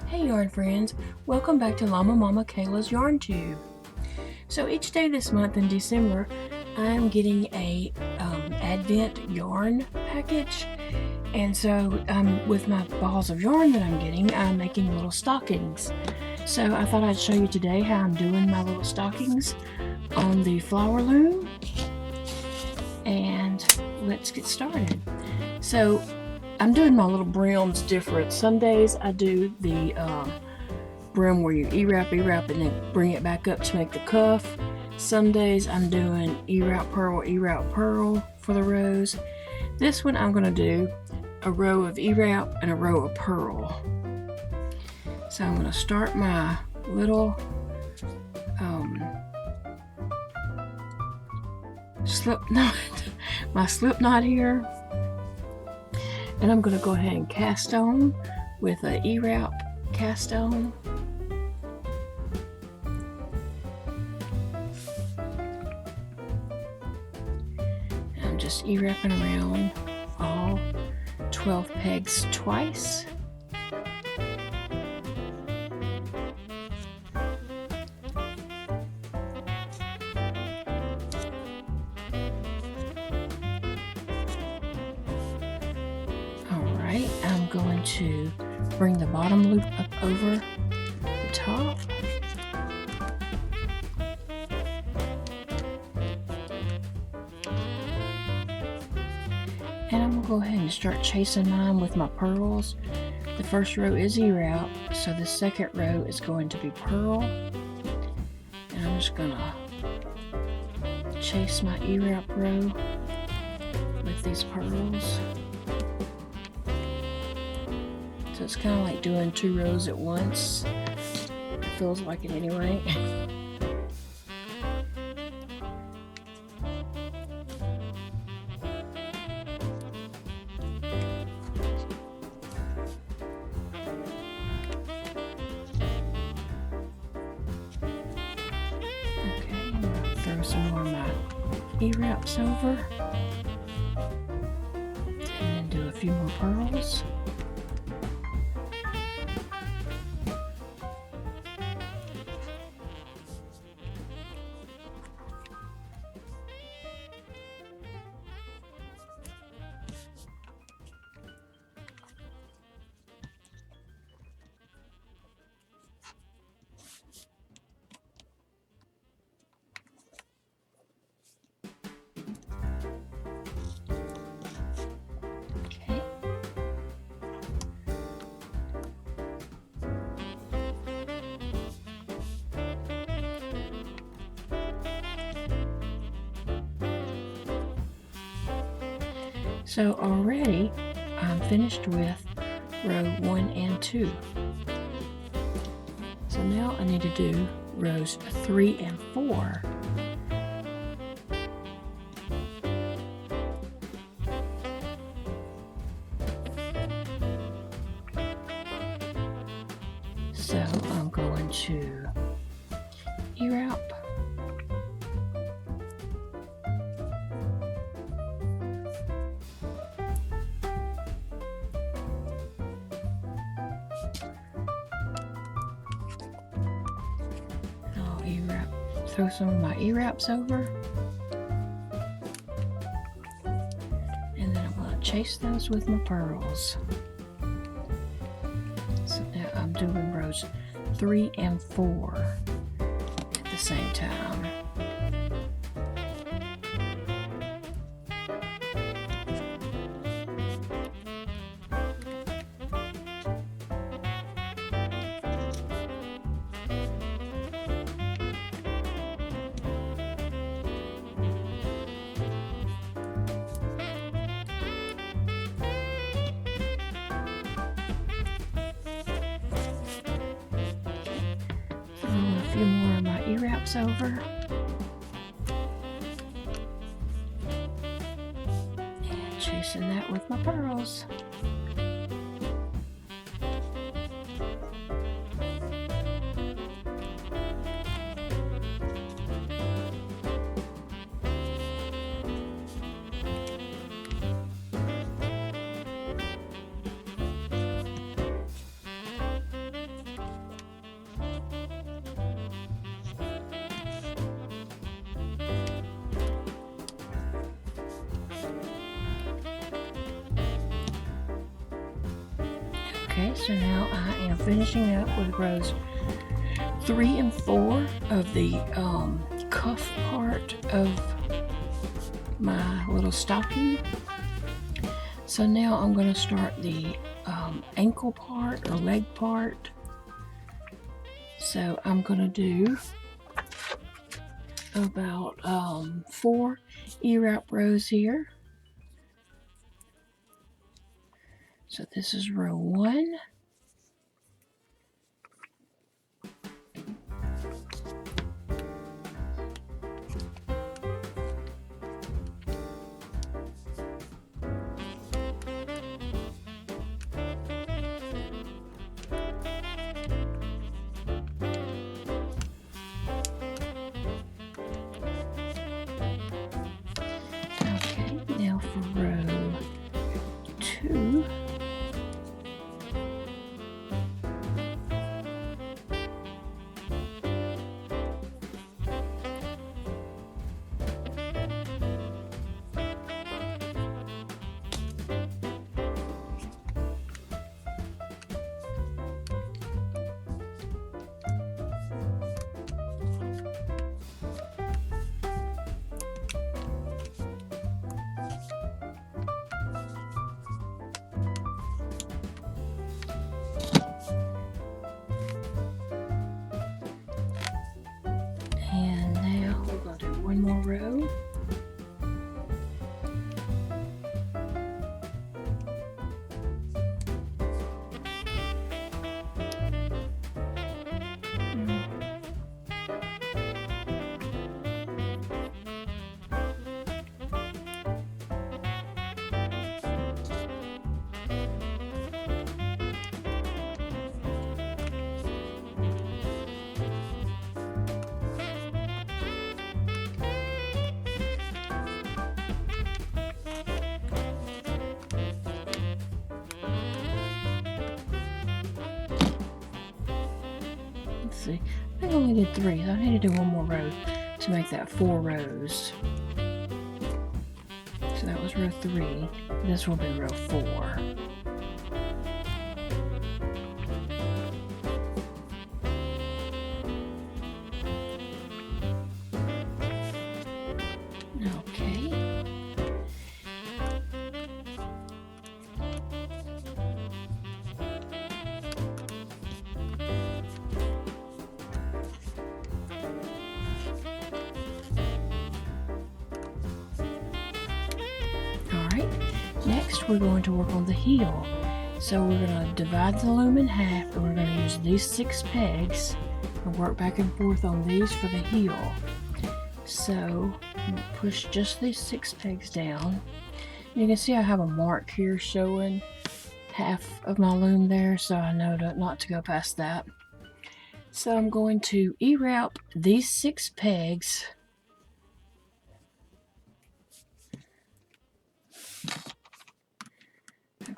Hey yarn friends, welcome back to LlamaMamaKayla's Yarn Tube. So each day this month in December, I'm getting a Advent yarn package. And so with my balls of yarn that I'm getting, I'm making little stockings. So I thought I'd show you today how I'm doing my little stockings on the flower loom. And let's get started. So I'm doing my little brims different. Some days I do the brim where you E-wrap, and then bring it back up to make the cuff. Some days I'm doing E-wrap, pearl for the rows. This one I'm going to do a row of E-wrap and a row of pearl. So I'm going to start my little slip knot here. And I'm going to go ahead and cast on with an E-wrap cast on. And I'm just E-wrapping around all 12 pegs twice. I'm going to bring the bottom loop up over the top. And I'm going to go ahead and start chasing mine with my pearls. The first row is E-wrap, so the second row is going to be pearl. And I'm just going to chase my E-wrap row with these pearls. So it's kind of like doing 2 rows at once. It feels like it anyway. Okay, I'm going to throw some more of my E-wraps over. And then do a few more pearls. So already I'm finished with row 1 and 2. So now I need to do rows 3 and 4. So I'm going to E-wrap. Throw some of my E-wraps over, and then I'm going to chase those with my pearls. So now I'm doing rows 3 and 4 at the same time. A few more of my E-wraps over. And chasing that with my pearls. Okay, so now I am finishing up with rows 3 and 4 of the cuff part of my little stocking. So now I'm going to start the ankle part or leg part. So I'm going to do about 4 E-wrap rows here. So this is row 1. Now for row 2, and now we're going to do one more row. See, I think I only did 3, so I need to do one more row to make that 4 rows. So that was row 3. This will be row 4. Okay. Next, we're going to work on the heel. So we're going to divide the loom in half, and we're going to use these 6 pegs and work back and forth on these for the heel. So I'm going to push just these 6 pegs down. You can see I have a mark here showing half of my loom there, so I know not to go past that. So I'm going to E-wrap these 6 pegs .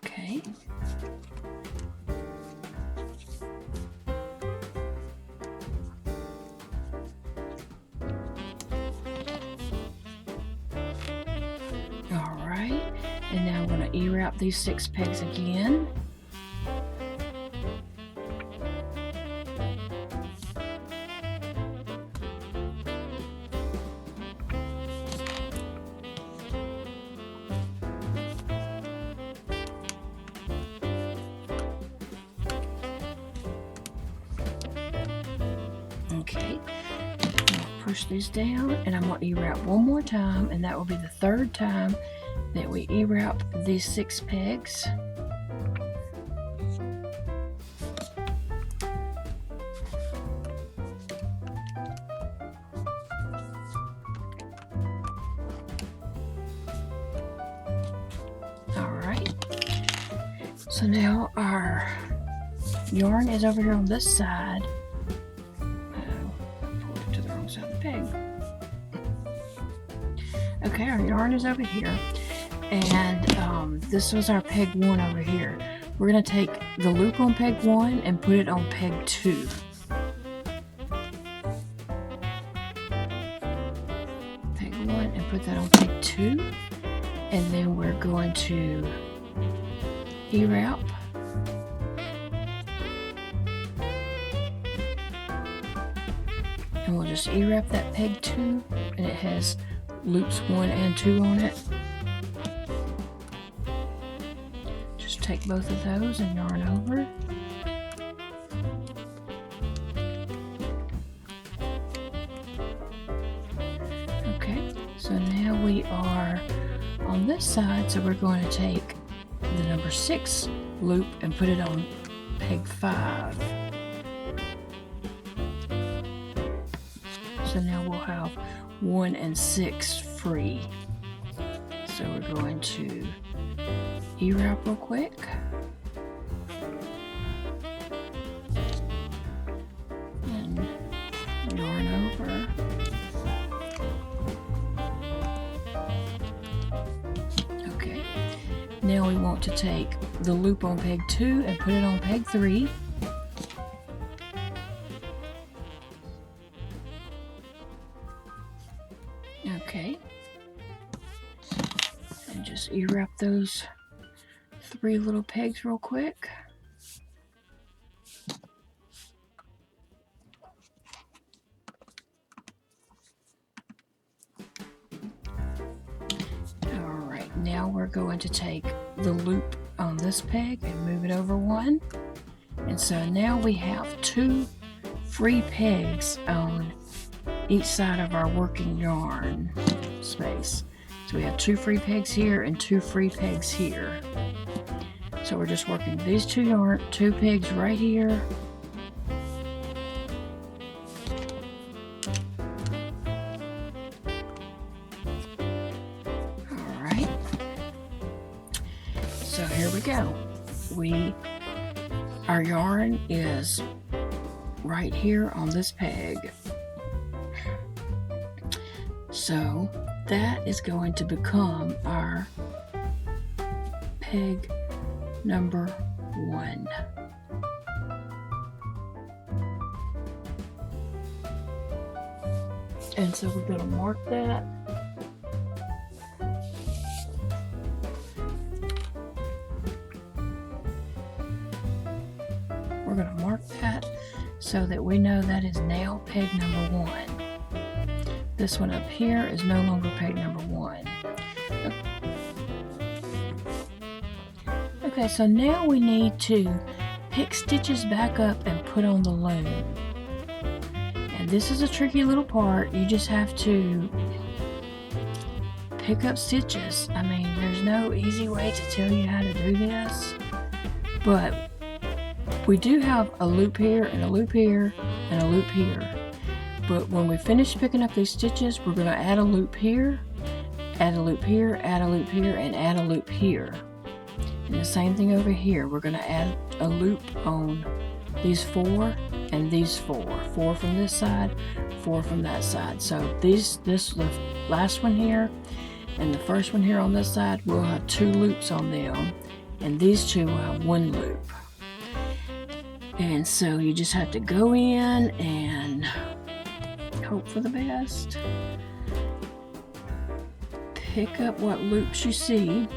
Okay. All right, and now I'm going to E-wrap these 6 pegs again. Okay, I'll push these down, and I'm going to E-wrap one more time, and that will be the 3rd time that we E-wrap these 6 pegs. Alright, so now our yarn is over here on this side. Okay, our yarn is over here, and this was our peg 1 over here. We're going to take the loop on peg 1 and put it on peg 2. Peg 1 and put that on peg 2, and then we're going to E-wrap just E-wrap that peg 2, and it has loops 1 and 2 on it. Just take both of those and yarn over. Okay, so now we are on this side, so we're going to take the number 6 loop and put it on peg 5. So now we'll have 1 and 6 free. So we're going to E-wrap real quick. And yarn over. Okay. Now we want to take the loop on peg 2 and put it on peg 3. Okay. And just E-wrap those 3 little pegs real quick. Alright, now we're going to take the loop on this peg and move it over 1. And so now we have 2 free pegs on each side of our working yarn space. So we have 2 free pegs here and 2 free pegs here. So we're just working these 2 pegs right here. Alright. So here we go. Our yarn is right here on this peg. So that is going to become our peg number 1. And so we're going to mark that. We're going to mark that so that we know that is now peg number 1. This one up here is no longer peg number 1. Okay, so now we need to pick stitches back up and put on the loom. And this is a tricky little part. You just have to pick up stitches. I mean, there's no easy way to tell you how to do this. But we do have a loop here and a loop here and a loop here. But when we finish picking up these stitches, we're going to add a loop here, add a loop here, add a loop here, and add a loop here. And the same thing over here. We're going to add a loop on these 4 and these 4. 4 from this side, 4 from that side. So the last one here and the first one here on this side will have 2 loops on them, and these 2 will have 1 loop. And so you just have to go in and hope for the best. Pick up what loops you see.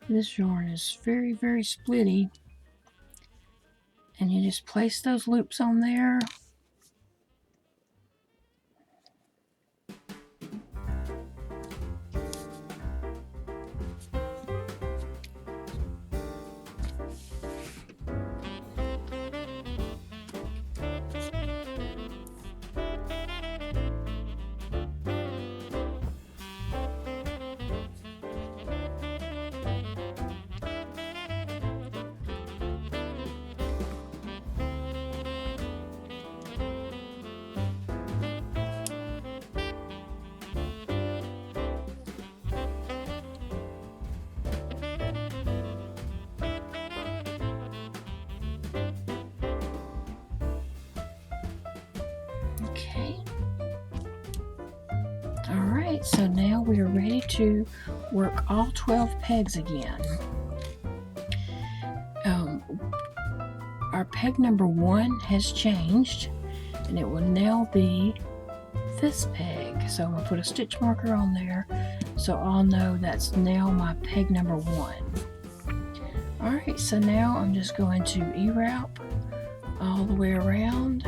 This yarn is very, very splitty, and you just place those loops on there. Alright, so now we are ready to work all 12 pegs again. Our peg number 1 has changed, and it will now be this peg. So I'm going to put a stitch marker on there so I'll know that's now my peg number 1. Alright, so now I'm just going to E-wrap all the way around.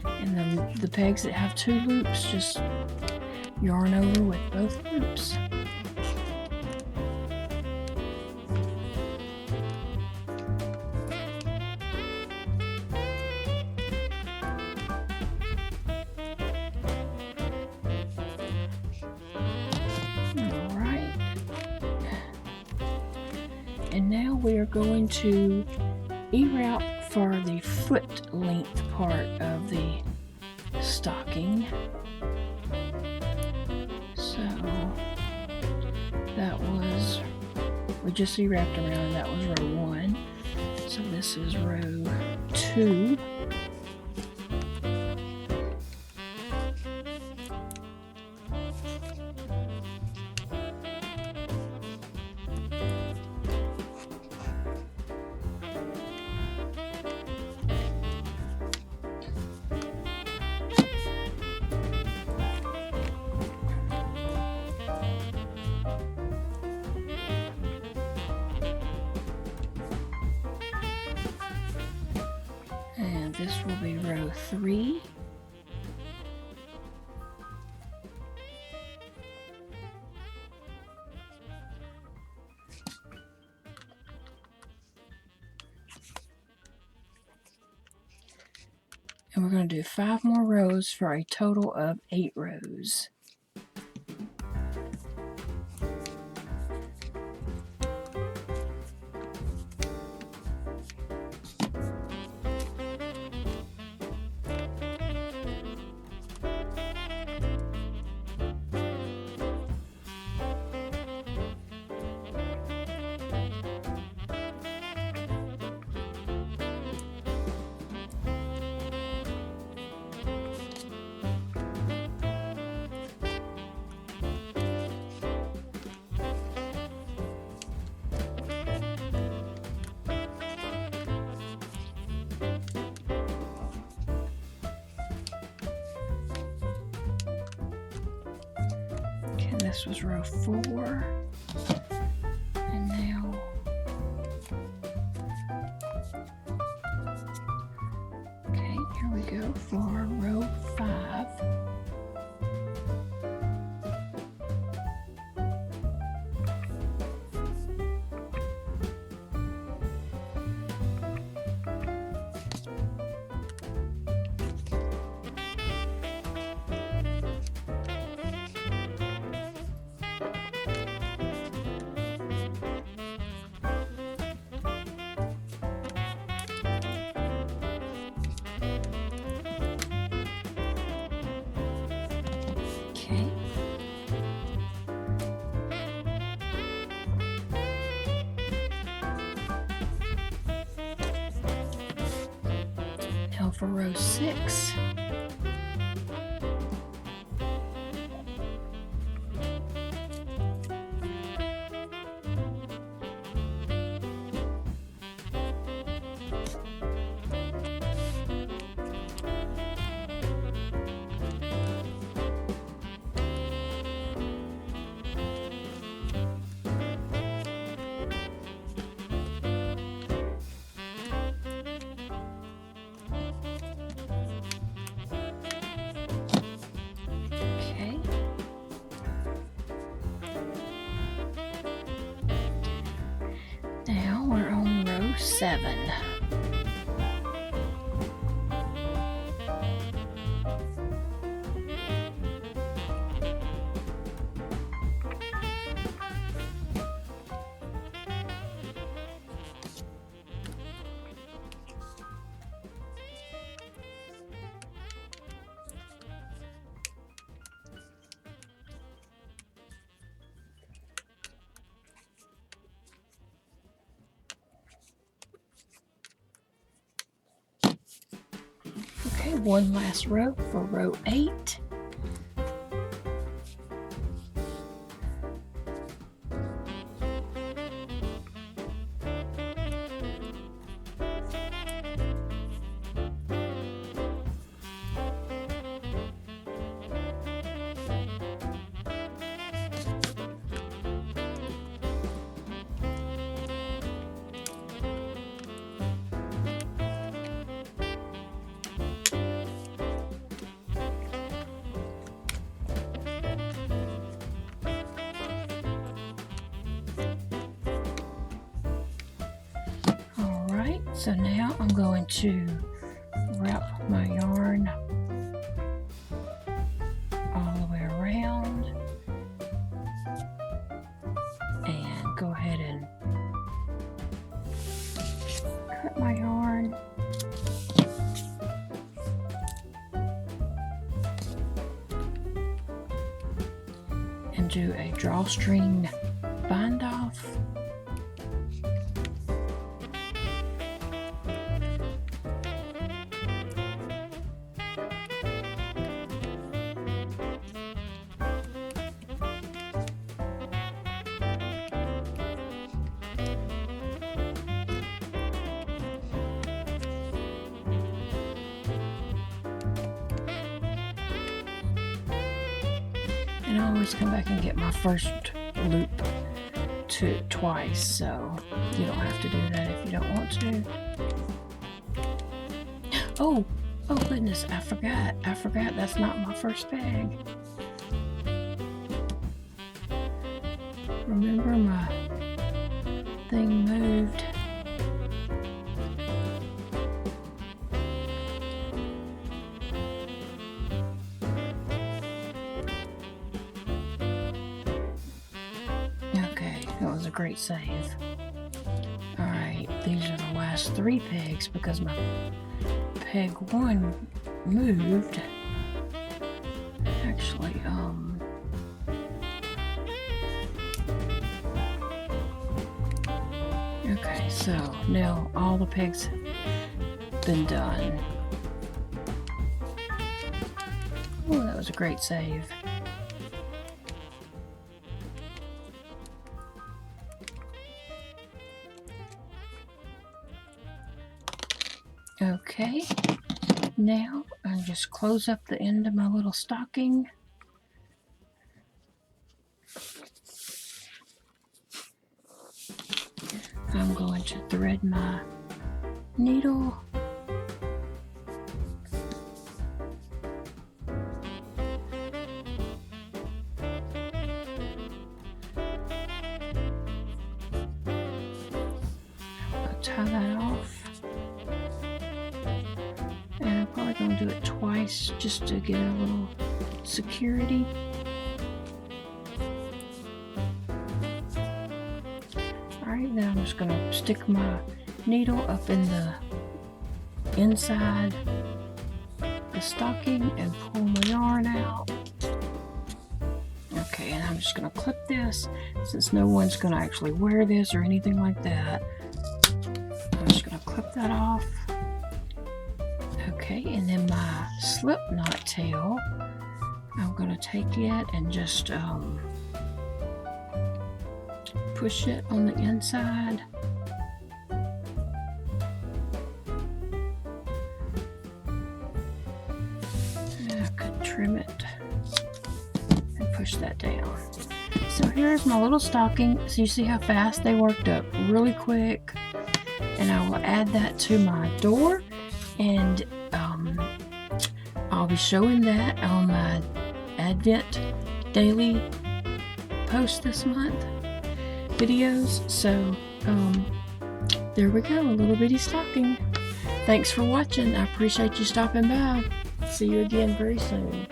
And then the pegs that have 2 loops, just yarn over with both loops. Alright. And now we are going to E-wrap for the foot length part of the stocking. So that was, we just E-wrapped around, that was row 1. So this is row 2. And this will be row 3. And we're going to do 5 more rows for a total of 8 rows. This was row 4, and now okay, here we go for row 5. Now for row 6. Now we're on row 7. Okay, one last row for row 8. So now I'm going to wrap my yarn all the way around and go ahead and cut my yarn. And do a drawstring bind off. And I always come back and get my first loop twice, so you don't have to do that if you don't want to. Oh goodness, I forgot that's not my first bag. Remember, my thing moved. That was a great save. Alright, these are the last 3 pegs because my peg 1 moved. Actually, okay, so now all the pegs have been done. Oh, that was a great save. Okay, now I'll just close up the end of my little stocking. I'm going to thread my needle. I'll tie that off. And I'm probably going to do it twice just to get a little security. Alright, then I'm just going to stick my needle up in the inside the stocking and pull my yarn out. Okay, and I'm just going to clip this since no one's going to actually wear this or anything like that. I'm just going to clip that off. Okay, and then my slip knot tail, I'm going to take it and just push it on the inside. And I could trim it and push that down. So here's my little stocking. So you see how fast they worked up really quick. And I will add that to my door, and I'll be showing that on my Advent daily post this month videos. So there we go, a little bitty stocking. Thanks for watching. I appreciate you stopping by. See you again very soon.